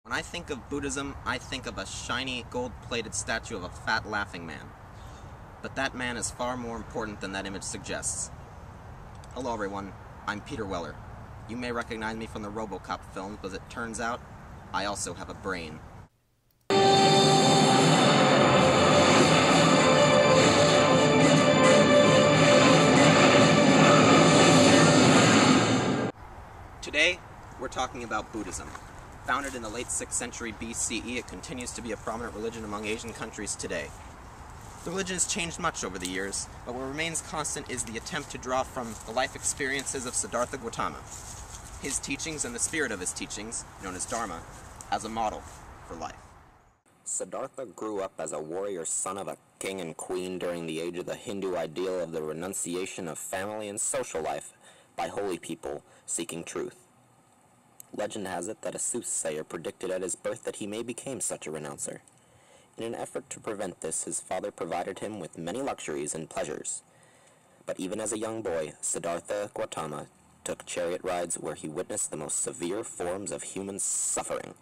When I think of Buddhism, I think of a shiny, gold-plated statue of a fat, laughing man. But that man is far more important than that image suggests. Hello everyone, I'm Peter Weller. You may recognize me from the RoboCop films, but as it turns out, I also have a brain. Today, we're talking about Buddhism. Founded in the late 6th century BCE, it continues to be a prominent religion among Asian countries today. The religion has changed much over the years, but what remains constant is the attempt to draw from the life experiences of Siddhartha Gautama, his teachings and the spirit of his teachings, known as Dharma, as a model for life. Siddhartha grew up as a warrior son of a king and queen during the age of the Hindu ideal of the renunciation of family and social life by holy people seeking truth. Legend has it that a soothsayer predicted at his birth that he may become such a renouncer. In an effort to prevent this, his father provided him with many luxuries and pleasures. But even as a young boy, Siddhartha Gautama took chariot rides where he witnessed the most severe forms of human suffering: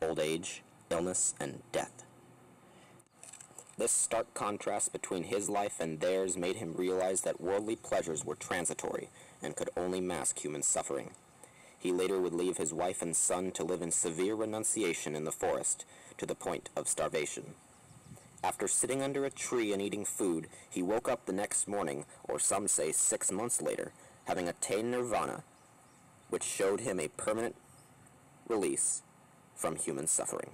old age, illness, and death. This stark contrast between his life and theirs made him realize that worldly pleasures were transitory and could only mask human suffering. He later would leave his wife and son to live in severe renunciation in the forest, to the point of starvation. After sitting under a tree and eating food, he woke up the next morning, or some say 6 months later, having attained nirvana, which showed him a permanent release from human suffering.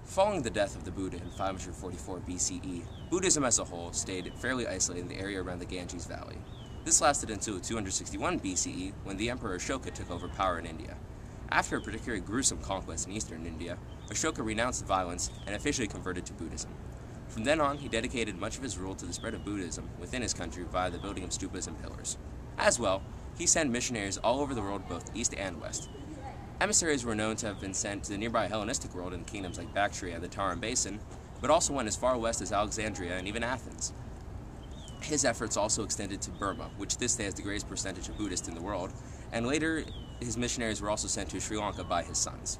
Following the death of the Buddha in 544 BCE, Buddhism as a whole stayed fairly isolated in the area around the Ganges Valley. This lasted until 261 BCE, when the Emperor Ashoka took over power in India. After a particularly gruesome conquest in eastern India, Ashoka renounced violence and officially converted to Buddhism. From then on, he dedicated much of his rule to the spread of Buddhism within his country via the building of stupas and pillars. As well, he sent missionaries all over the world, both east and west. Emissaries were known to have been sent to the nearby Hellenistic world in kingdoms like Bactria and the Tarim Basin, but also went as far west as Alexandria and even Athens. His efforts also extended to Burma, which this day has the greatest percentage of Buddhists in the world, and later his missionaries were also sent to Sri Lanka by his sons.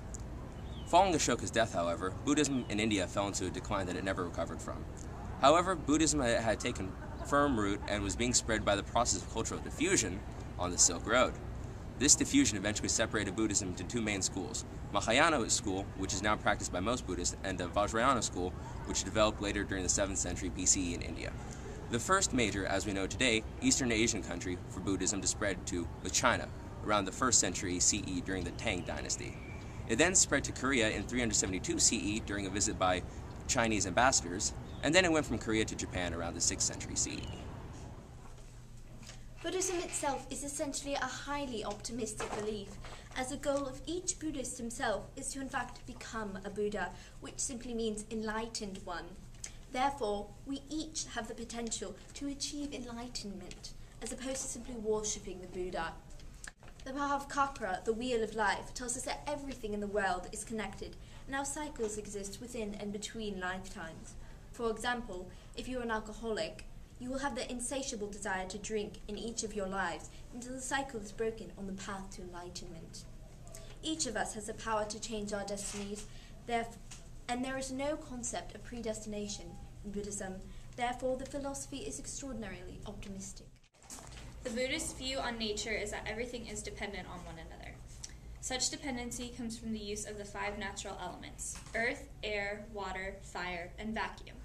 Following Ashoka's death, however, Buddhism in India fell into a decline that it never recovered from. However, Buddhism had taken firm root and was being spread by the process of cultural diffusion on the Silk Road. This diffusion eventually separated Buddhism into two main schools: Mahayana school, which is now practiced by most Buddhists, and the Vajrayana school, which developed later during the 7th century BCE in India. The first major, as we know today, Eastern Asian country for Buddhism to spread to was China, around the 1st century CE during the Tang dynasty. It then spread to Korea in 372 CE during a visit by Chinese ambassadors, and then it went from Korea to Japan around the 6th century CE. Buddhism itself is essentially a highly optimistic belief, as the goal of each Buddhist himself is to in fact become a Buddha, which simply means enlightened one. Therefore, we each have the potential to achieve enlightenment, as opposed to simply worshipping the Buddha. The Mahavakra, the wheel of life, tells us that everything in the world is connected, and how cycles exist within and between lifetimes. For example, if you're an alcoholic, you will have the insatiable desire to drink in each of your lives until the cycle is broken on the path to enlightenment. Each of us has the power to change our destinies, and there is no concept of predestination in Buddhism. Therefore, the philosophy is extraordinarily optimistic. The Buddhist view on nature is that everything is dependent on one another. Such dependency comes from the use of the 5 natural elements: earth, air, water, fire, and vacuum.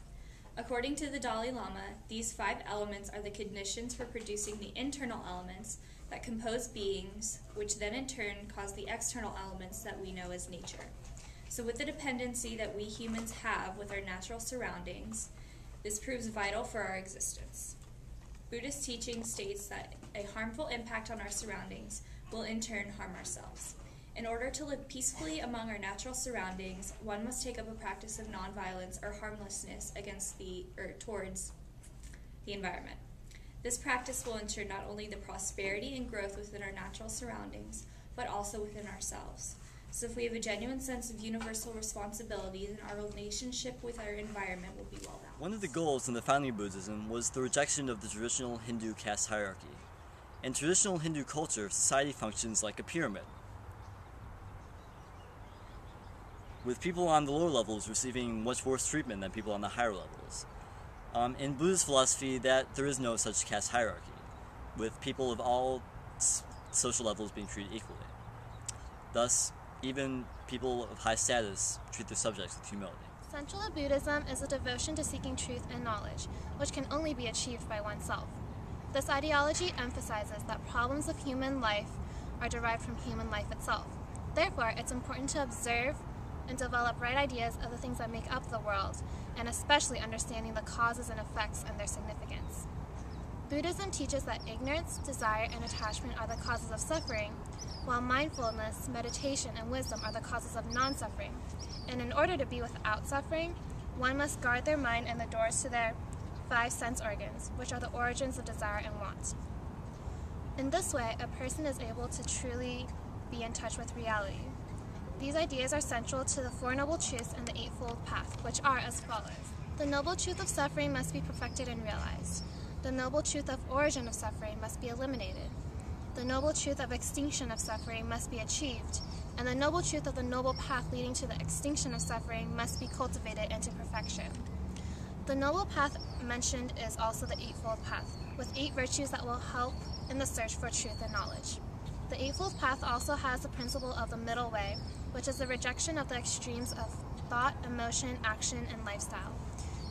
According to the Dalai Lama, these 5 elements are the conditions for producing the internal elements that compose beings, which then in turn cause the external elements that we know as nature. So with the dependency that we humans have with our natural surroundings, this proves vital for our existence. Buddhist teaching states that a harmful impact on our surroundings will in turn harm ourselves. In order to live peacefully among our natural surroundings, one must take up a practice of nonviolence or harmlessness towards the environment. This practice will ensure not only the prosperity and growth within our natural surroundings, but also within ourselves. So if we have a genuine sense of universal responsibility, then our relationship with our environment will be well balanced. One of the goals in the founding of Buddhism was the rejection of the traditional Hindu caste hierarchy. In traditional Hindu culture, society functions like a pyramid, with people on the lower levels receiving much worse treatment than people on the higher levels. In Buddhist philosophy, that there is no such caste hierarchy, with people of all social levels being treated equally. Thus, even people of high status treat their subjects with humility. Central to Buddhism is a devotion to seeking truth and knowledge, which can only be achieved by oneself. This ideology emphasizes that problems of human life are derived from human life itself. Therefore, it's important to observe and develop right ideas of the things that make up the world, and especially understanding the causes and effects and their significance. Buddhism teaches that ignorance, desire, and attachment are the causes of suffering, while mindfulness, meditation, and wisdom are the causes of non-suffering. And in order to be without suffering, one must guard their mind and the doors to their 5 sense organs, which are the origins of desire and want. In this way, a person is able to truly be in touch with reality. These ideas are central to the Four Noble Truths and the Eightfold Path, which are as follows. The noble truth of suffering must be perfected and realized. The noble truth of origin of suffering must be eliminated. The noble truth of extinction of suffering must be achieved, and the noble truth of the noble path leading to the extinction of suffering must be cultivated into perfection. The noble path mentioned is also the Eightfold Path, with 8 virtues that will help in the search for truth and knowledge. The Eightfold Path also has the principle of the middle way, which is the rejection of the extremes of thought, emotion, action, and lifestyle.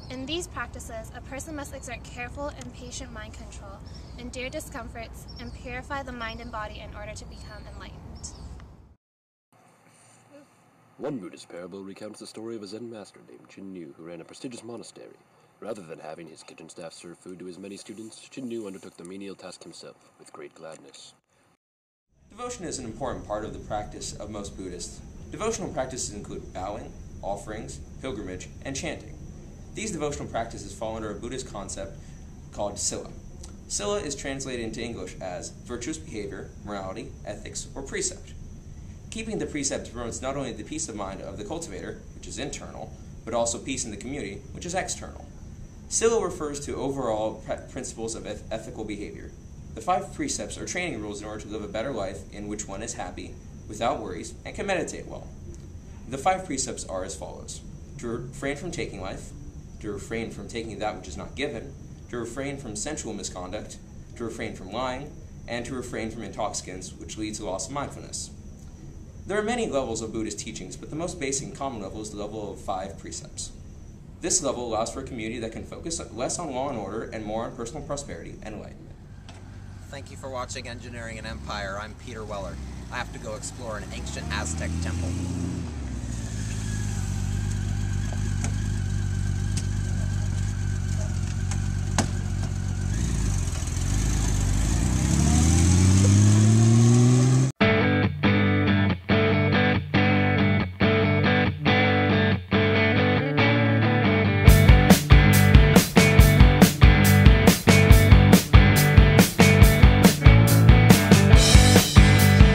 In these practices, a person must exert careful and patient mind control, endure discomforts, and purify the mind and body in order to become enlightened. One Buddhist parable recounts the story of a Zen master named Chin-Nu who ran a prestigious monastery. Rather than having his kitchen staff serve food to his many students, Chin-Nu undertook the menial task himself with great gladness. Devotion is an important part of the practice of most Buddhists. Devotional practices include bowing, offerings, pilgrimage, and chanting. These devotional practices fall under a Buddhist concept called Sila. Sila is translated into English as virtuous behavior, morality, ethics, or precept. Keeping the precepts promotes not only the peace of mind of the cultivator, which is internal, but also peace in the community, which is external. Sila refers to overall principles of ethical behavior. The 5 precepts are training rules in order to live a better life in which one is happy, without worries, and can meditate well. The 5 precepts are as follows: to refrain from taking life, to refrain from taking that which is not given, to refrain from sensual misconduct, to refrain from lying, and to refrain from intoxicants, which lead to loss of mindfulness. There are many levels of Buddhist teachings, but the most basic and common level is the level of 5 precepts. This level allows for a community that can focus less on law and order and more on personal prosperity and enlightenment. Thank you for watching Engineering an Empire. I'm Peter Weller. I have to go explore an ancient Aztec temple.